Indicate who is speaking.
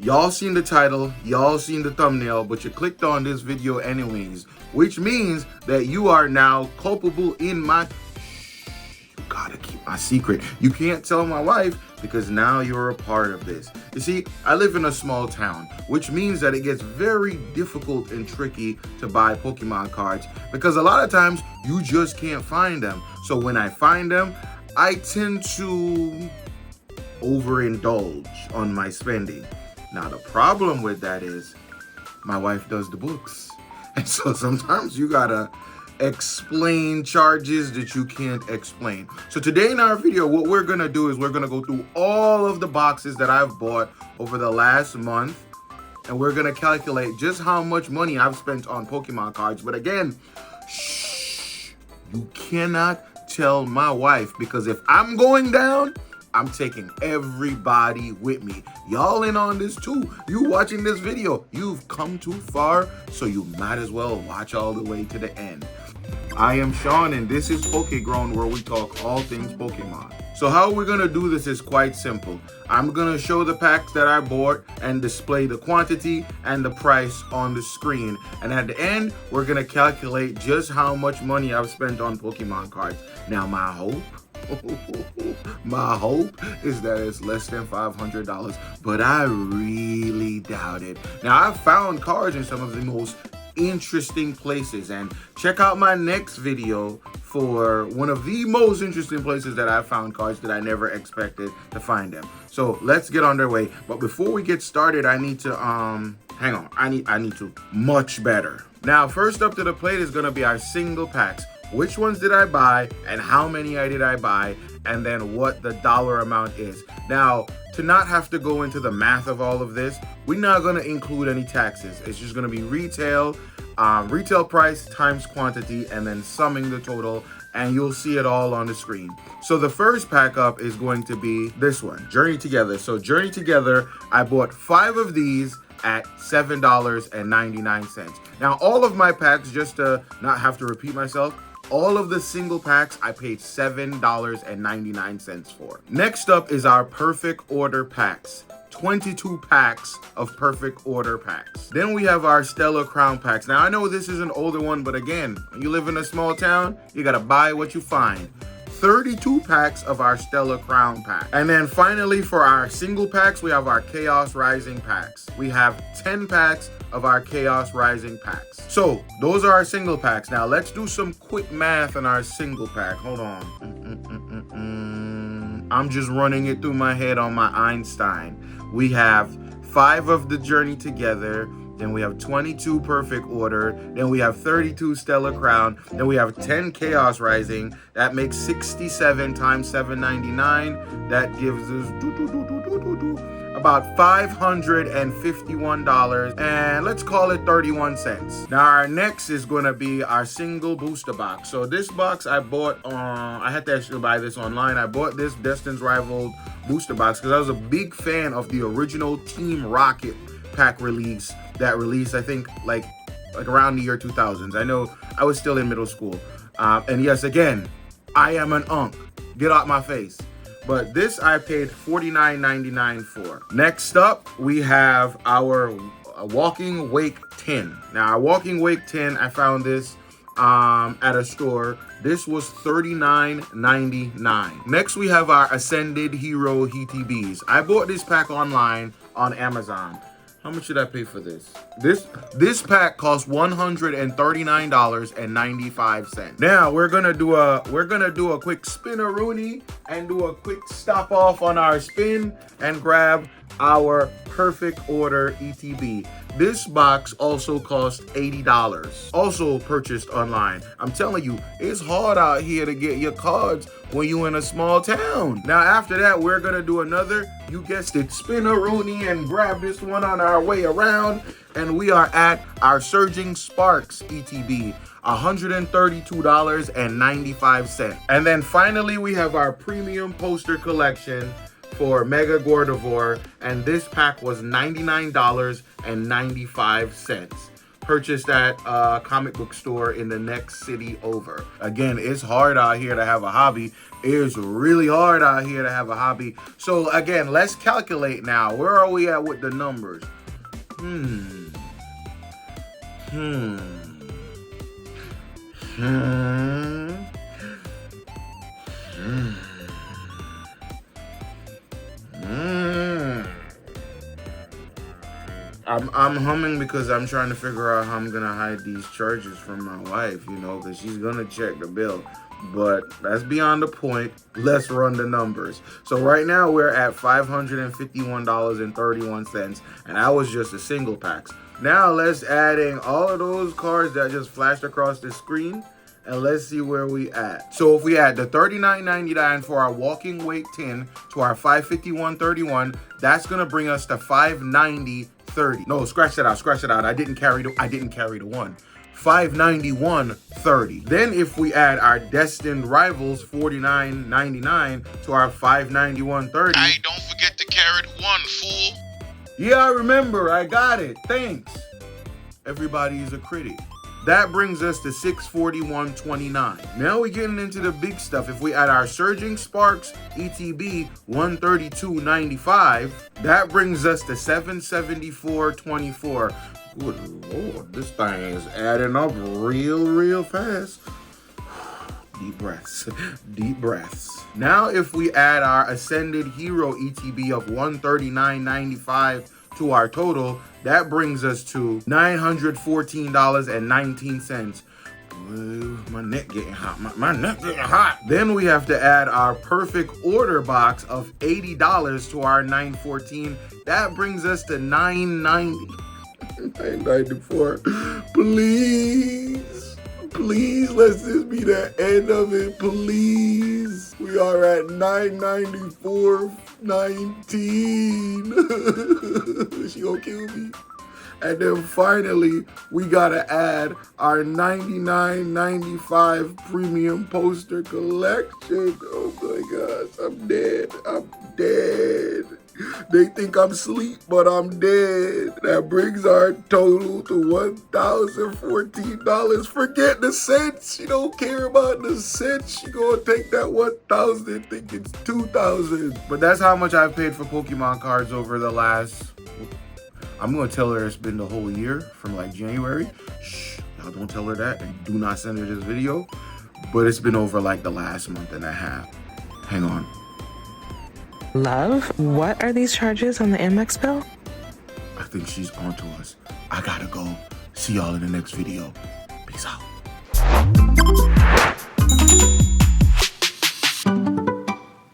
Speaker 1: Y'all seen the title, y'all seen the thumbnail, but you clicked on this video anyways, which means that you are now culpable in my... You gotta keep my secret. You can't tell my wife because now you're a part of this. You see, I live in a small town, which means that it gets very difficult and tricky to buy Pokemon cards because a lot of times you just can't find them. So when I find them, I tend to overindulge on my spending. Now, the problem with that is my wife does the books. And so sometimes you gotta explain charges that you can't explain. So today in our video, what we're gonna do is we're gonna go through all of the boxes that I've bought over the last month. And we're gonna calculate just how much money I've spent on Pokemon cards. But again, shh, you cannot tell my wife because if I'm going down, I'm taking everybody with me. Y'all in on this too. You watching this video, you've come too far, so you might as well watch all the way to the end. I am Sean, and this is Pokegrown, where we talk all things Pokemon. So how we're gonna do this is quite simple. I'm gonna show the packs that I bought and display the quantity and the price on the screen. And at the end, we're gonna calculate just how much money I've spent on Pokemon cards. Now, my hope is that it's less than $500, but I really doubt it. Now, I've found cards in some of the most interesting places, and check out my next video for one of the most interesting places that I found cards that I never expected to find them. So let's get underway. But before we get started, I need to hang on. I need to much better. Now, first up to the plate is gonna be our single packs. Which ones did I buy and how many did I buy, and then what the dollar amount is. Now, to not have to go into the math of all of this, we're not gonna include any taxes. It's just gonna be retail price times quantity, and then summing the total, and you'll see it all on the screen. So the first pack up is going to be this one, Journey Together. So Journey Together, I bought 5 of these at $7.99. Now, all of my packs, just to not have to repeat myself, all of the single packs I paid $7.99 for. Next up is our Perfect Order packs. 22 packs of Perfect Order packs. Then we have our Stellar Crown packs. Now, I know this is an older one, but again, when you live in a small town, you gotta buy what you find. 32 packs of our Stellar Crown pack. And then finally, for our single packs, we have our Chaos Rising packs. We have 10 packs of our Chaos Rising packs. So those are our single packs. Now let's do some quick math on our single pack. Hold on. I'm just running it through my head on my Einstein. We have 5 of the Journey Together. Then we have 22 Perfect Order. Then we have 32 Stellar Crown. Then we have 10 Chaos Rising. That makes 67 times $7.99. That gives us about $551, and let's call it 31 cents. Now, our next is going to be our single booster box. So this box I bought I had to actually buy this online. I bought this Destin's Rival booster box because I was a big fan of the original Team Rocket pack release that released, I think, like around the year 2000s. I know I was still in middle school. And yes, again, I am an unk. Get out my face. But this I paid $49.99 for. Next up, we have our Walking Wake tin. Now, our Walking Wake tin, I found this at a store. This was $39.99. Next, we have our Ascended Hero ETBs. I bought this pack online on Amazon. How much did I pay for this? This pack cost $139.95. Now we're gonna do a quick spin-a-rooney and do a quick stop off on our spin and grab our Perfect Order ETB. This box also cost $80. Also purchased online. I'm telling you, it's hard out here to get your cards when you're in a small town. Now, after that, we're gonna do another, you guessed it, spin-a-rooney and grab this one on our way around. And we are at our Surging Sparks ETB. $132.95. And then finally, we have our premium poster collection for Mega Gardevoir, and this pack was $99.95. Purchased at a comic book store in the next city over. Again, it's hard out here to have a hobby It's really hard out here to have a hobby. So again, let's calculate now. Where are we at with the numbers? I'm humming because I'm trying to figure out how I'm gonna hide these charges from my wife, you know, because she's gonna check the bill. But that's beyond the point. Let's run the numbers. So right now we're at $551.31, and that was just the single packs. Now let's add in all of those cards that just flashed across the screen, and let's see where we at. So if we add the $39.99 for our walking weight tin to our $551.31, that's gonna bring us to $590.30. No, scratch that out. I didn't carry the one. $591.30. Then if we add our destined rivals $49.99 to our $591.30.
Speaker 2: Hey, don't forget the carrot one, fool.
Speaker 1: Yeah, I remember. I got it. Thanks. Everybody is a critic. That brings us to $641.29. Now we're getting into the big stuff. If we add our Surging Sparks ETB $132.95, that brings us to $774.24. Good Lord, this thing is adding up real fast. Deep breaths, deep breaths. Now if we add our Ascended Hero ETB of $139.95 to our total, that brings us to $914.19. My neck getting hot. My neck getting hot. Then we have to add our perfect order box of $80 to our $914. That brings us to $990. $994. Please, let this be the end of it, please. We are at $994.19. She gonna kill me. And then finally, we gotta add our $99.95 premium poster collection. Oh my gosh, I'm dead. They think I'm asleep, but I'm dead. That brings our total to $1,014. Forget the cents. She don't care about the cents. She gonna take that $1,000 and think it's $2,000. But that's how much I've paid for Pokemon cards over the last... I'm gonna tell her it's been the whole year from like January. Shh, y'all don't tell her that, and do not send her this video. But it's been over like the last month and a half. Hang on.
Speaker 3: Love, what are these charges on the Amex bill?
Speaker 1: I think she's onto us. I gotta go. See y'all in the next video. Peace out.